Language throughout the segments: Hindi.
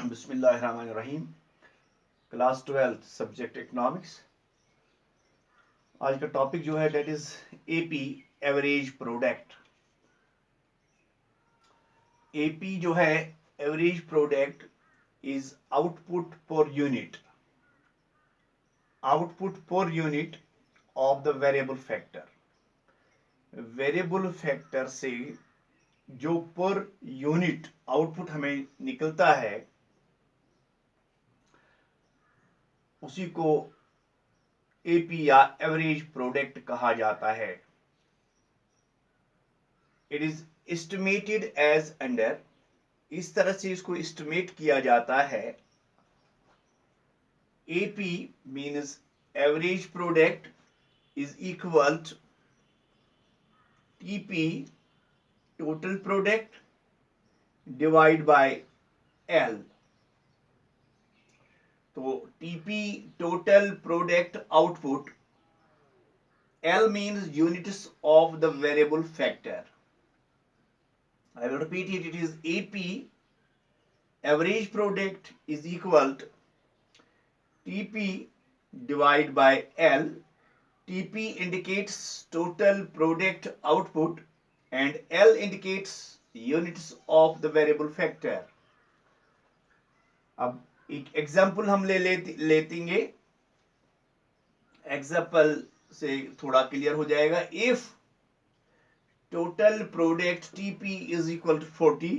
बिस्मिल्लाहिर्रहमानिर्रहीम। Class 12 subject economics. आज का टॉपिक जो है that is AP average product. AP जो है average product is output per unit of the variable factor. Variable factor से जो पर यूनिट आउटपुट हमें निकलता है उसी को एपी या एवरेज प्रोडक्ट कहा जाता है। It is estimated as under, इस तरह से इसको एस्टिमेट किया जाता है। AP means average product is equal to TP total product divide by L. तो TP total product output, L means units of the variable factor. I will repeat it. It is AP average product is equal to TP divided by L. TP indicates total product output and L indicates units of the variable factor. अब एक एग्जाम्पल हम लेतेंगे। एग्जाम्पल से थोड़ा क्लियर हो जाएगा। If total product TP is equal to 40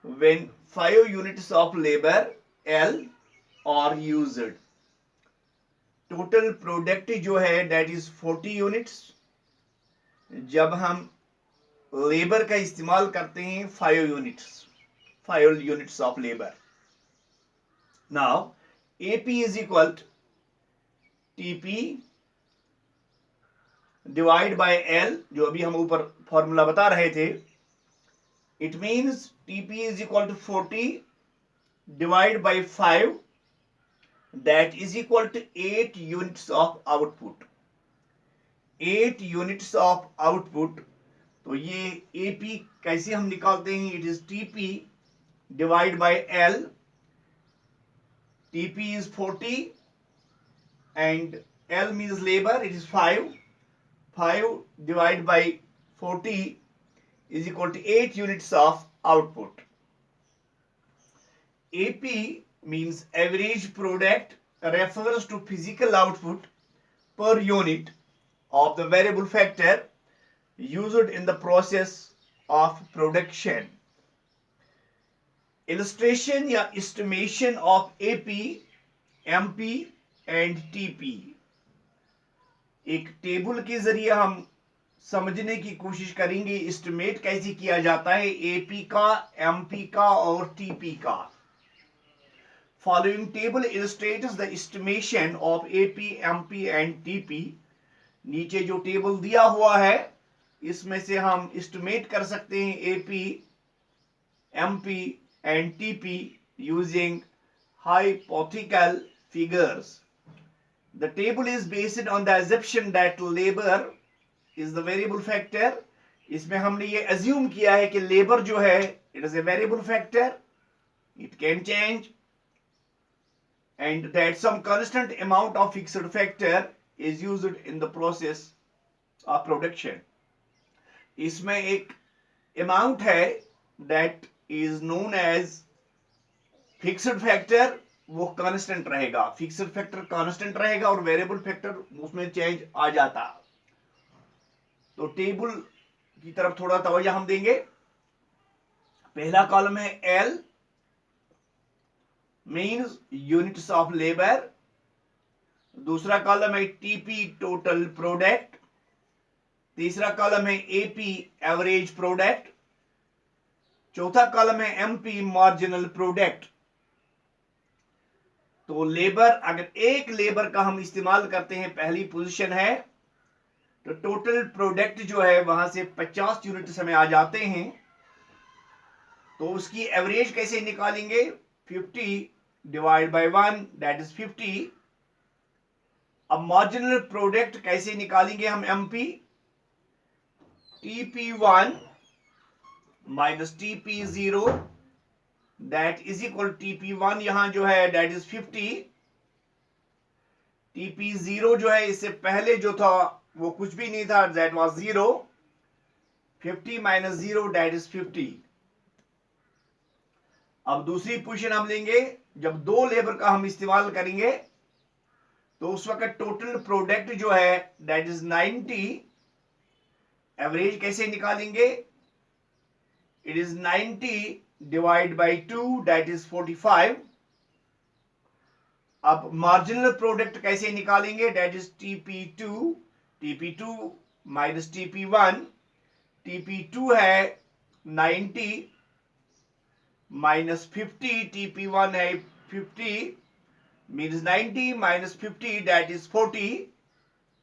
when 5 units of labour L are used. Total product जो है दैट इज 40 यूनिट्स जब हम लेबर का इस्तेमाल करते हैं 5 units of labour. Now AP is equal to TP divide by L, जो अभी हम ऊपर फॉर्मूला बता रहे थे। It means TP is equal to 40 divide by 5, that is equal to 8 units of output. 8 units of output. तो ये एपी कैसे हम निकालते हैं? It is TP divide by L. TP is 40 and L means labor, it is 5 divided by 40 is equal to 8 units of output. AP means average product, refers to physical output per unit of the variable factor used in the process of production. Illustration या estimation of AP, MP and TP. एक टेबल के जरिए हम समझने की कोशिश करेंगे एस्टिमेट कैसे किया जाता है एपी का, एमपी का और टीपी का। Following table illustrates the estimation of AP, MP and TP. नीचे जो टेबल दिया हुआ है इसमें से हम एस्टिमेट कर सकते हैं AP, MP and TP using hypothetical figures. The table is based on the assumption that labor is the variable factor. इसमें हमने ये assume किया है कि labor जो है it is a variable factor, it can change, and that some constant amount of fixed factor is used in the process of production. इसमें एक amount है that is known as fixed factor, वो कांस्टेंट रहेगा। फिक्स्ड फैक्टर कांस्टेंट रहेगा और वेरिएबल फैक्टर उसमें चेंज आ जाता। तो टेबल की तरफ थोड़ा तवज्जो हम देंगे। पहला कॉलम है L means units of labour. दूसरा कॉलम है टीपी टोटल प्रोडक्ट। तीसरा कॉलम है एपी एवरेज प्रोडक्ट। चौथा कॉलम है एमपी मार्जिनल प्रोडक्ट। तो लेबर, अगर एक लेबर का हम इस्तेमाल करते हैं पहली पोजीशन है तो टोटल प्रोडक्ट जो है वहां से 50 यूनिट्स हमें आ जाते हैं। तो उसकी एवरेज कैसे निकालेंगे? 50 डिवाइड बाय 1 दैट इज 50। अब मार्जिनल प्रोडक्ट कैसे निकालेंगे हम? MP, TP 1 minus TP 0 that is equal TP1 यहां जो है दैट इज 50, TP0 जो है इससे पहले जो था वो कुछ भी नहीं था, that was 0, 50 minus 0 that is 50। अब दूसरी पोजीशन हम लेंगे, जब दो लेबर का हम इस्तेमाल करेंगे तो उस वक्त टोटल प्रोडक्ट जो है दैट इज 90। एवरेज कैसे निकालेंगे? It is 90 divide by 2 that is 45। अब मार्जिनल प्रोडक्ट कैसे निकालेंगे? That is TP2 minus TP1। TP2 है 90 माइनस 50, TP1 है 50, मीन्स 90 माइनस 50 दैट इज 40।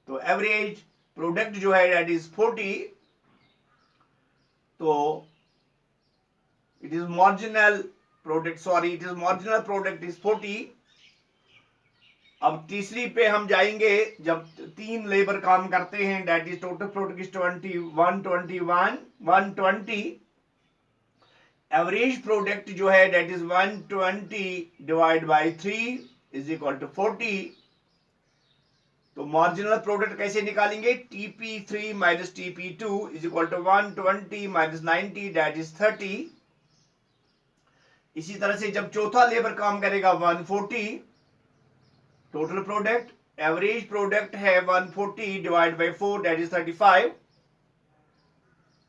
तो एवरेज प्रोडक्ट जो है दैट इज 40। तो it is marginal product is 40। अब तीसरी पे हम जाएंगे, जब तीन लेबर काम करते हैं that is total product is 120। Average product जो है that is 120 divide by 3 is equal to 40। तो मार्जिनल प्रोडक्ट कैसे निकालेंगे? TP3 minus TP2 is equal to 120 minus 90 that is 30। इसी तरह से जब चौथा लेबर काम करेगा 140, टोटल प्रोडक्ट, एवरेज प्रोडक्ट है 140 divide by 4 that is 35।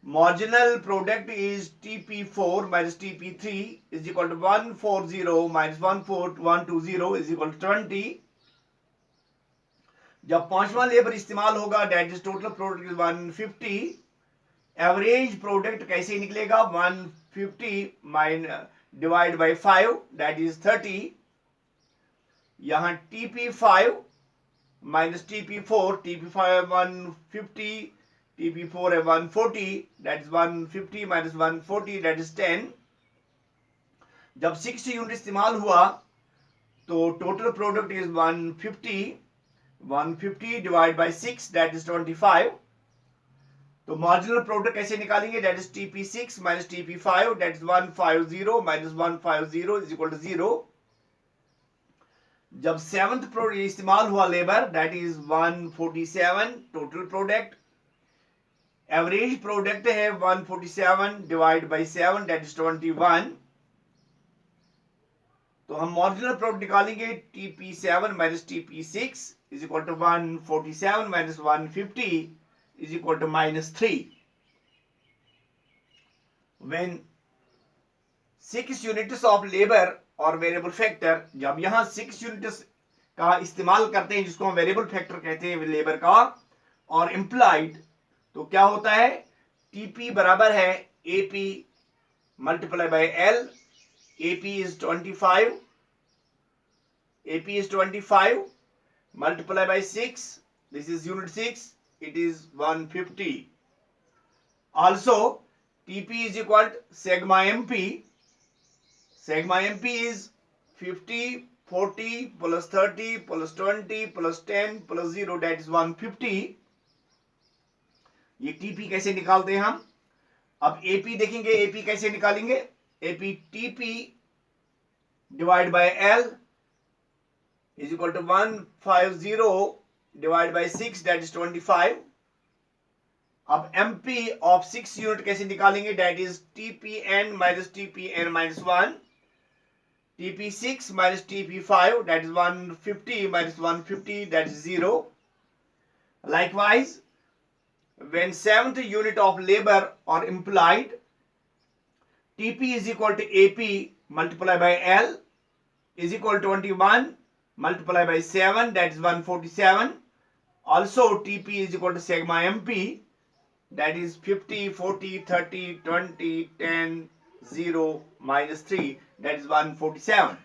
Marginal product is TP4 minus TP3 is equal to 140 minus 120 is equal to 20। जब पांचवा लेबर इस्तेमाल होगा that is total product is 150। Average product कैसे निकलेगा? 150 minus divide by 5 that is 30। यहां TP5 minus TP4, TP5 150, TP4 है 140, that is 150 minus 140 that is 10। जब 60 यूनिट इस्तेमाल हुआ तो total product is 150 divide by 6 that is 25। तो मार्जिनल प्रोडक्ट कैसे निकालेंगे? That is TP6 minus TP5 that is 150 minus 150 is equal to 0। जब सेवंथ प्रोडक्ट इस्तेमाल हुआ labour that is 147 total product. Average product है 147 डिवाइड बाई 7 दैट इज 21। तो हम मार्जिनल प्रोडक्ट निकालेंगे TP7 minus TP6 is equal to 147 minus 150 is equal to minus 3। When 6 units of labour और वेरिएबल फैक्टर, जब यहां 6 यूनिट्स का इस्तेमाल करते हैं जिसको हम वेरिएबल फैक्टर कहते हैं लेबर का और इम्प्लाइड, तो क्या होता है? TP बराबर है AP multiply by L। AP is 25 multiply by 6, this is unit 6, it is 150. Also TP is equal to sigma MP is 50 40 plus 30 plus 20 plus 10 plus 0 that is 150। ये TP कैसे निकालते हैं हम? अब AP देखेंगे, AP कैसे निकालेंगे? AP TP divide by L is equal to 150 divided by 6 that is 25। अब MP of 6 यूनिट कैसे निकालेंगे? that is TPN minus TPN minus 1, TP6 minus TP5 that is 150 minus 150 that is 0। Likewise when seventh unit of labor or employed, TP is equal to AP multiplied by L is equal to 21 multiplied by 7 that is 147। Also TP is equal to sigma MP that is 50 40 30 20 10 0 minus 3 that is 147।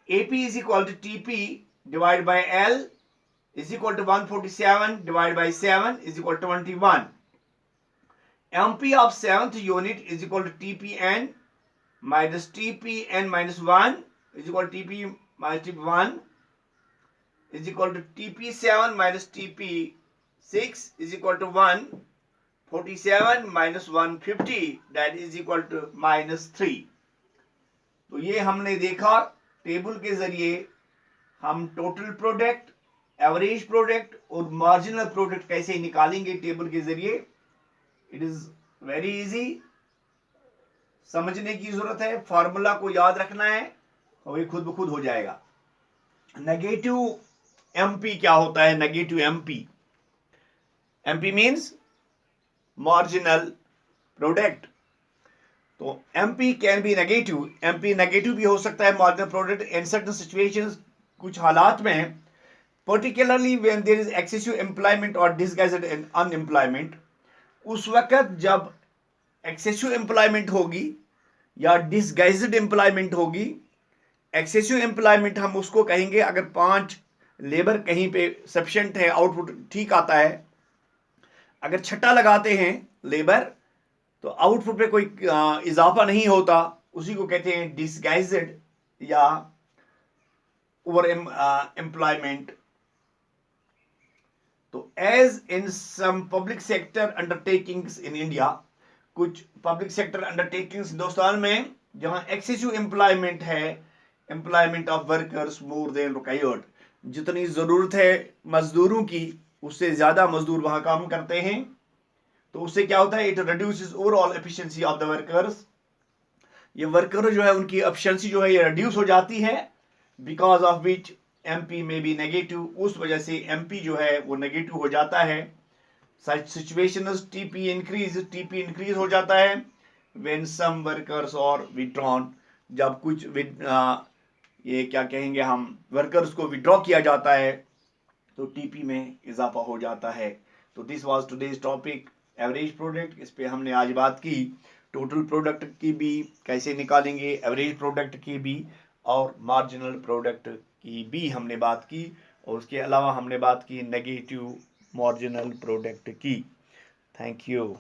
AP is equal to TP divided by L is equal to 147 divided by 7 is equal to 21। MP of 7th unit is equal to TPN minus TPN minus 1 is equal to TP minus TP1 is equal to TP7 minus TP6 is equal to 147 minus 150 that is equal to minus 3। तो ये हमने देखा टेबल के जरिए हम टोटल प्रोडक्ट, एवरेज प्रोडक्ट और मार्जिनल प्रोडक्ट कैसे निकालेंगे टेबल के जरिए। इट इज वेरी इजी, समझने की जरूरत है, फॉर्मूला को याद रखना है और ये खुद ब खुद हो जाएगा। नेगेटिव एमपी क्या होता है? Negative MP, MP means marginal product. तो MP can be negative, MP negative भी हो सकता है marginal product in certain situations, कुछ हालात में, particularly when there is excessive employment और डिसगाइज्ड अनएम्प्लॉयमेंट। उस वक्त जब एक्सेसिव एम्प्लॉयमेंट होगी या डिसगाइज्ड एम्प्लॉयमेंट होगी। एक्सेसिव एम्प्लॉयमेंट हम उसको कहेंगे अगर 5 लेबर कहीं पे सफिशिएंट है, आउटपुट ठीक आता है। अगर छठा लगाते हैं लेबर तो आउटपुट पे कोई इजाफा नहीं होता, उसी को कहते हैं डिसगाइज्ड या ओवर एम्प्लॉयमेंट। तो as in some public sector undertakings in India, कुछ पब्लिक सेक्टर अंडरटेकिंग्स हिंदुस्तान में जहां एक्सेसिव एम्प्लॉयमेंट है, employment of workers more than required, जितनी जरूरत है मजदूरों की उससे ज्यादा मजदूर वहां काम करते हैं। तो उससे क्या होता है? It reduces overall efficiency of the workers. ये वर्कर जो है उनकी एफिशिएंसी जो है ये रिड्यूस हो जाती है, बिकॉज ऑफ विच एमपी में बी नेगेटिव, उस वजह से एमपी जो है वो नेगेटिव हो जाता है। सच सिचुएशंस टीपी इंक्रीज हो जाता है व्हेन सम वर्कर्स और विड्रॉन, जब कुछ ये क्या कहेंगे हम, वर्कर्स को विड्रॉ किया जाता है तो टीपी में इजाफा हो जाता है। तो this was today's topic, average product. इस पे हमने आज बात की टोटल प्रोडक्ट की भी कैसे निकालेंगे, एवरेज प्रोडक्ट की भी और मार्जिनल प्रोडक्ट की भी हमने बात की, और उसके अलावा हमने बात की नेगेटिव मार्जिनल प्रोडक्ट की। Thank you.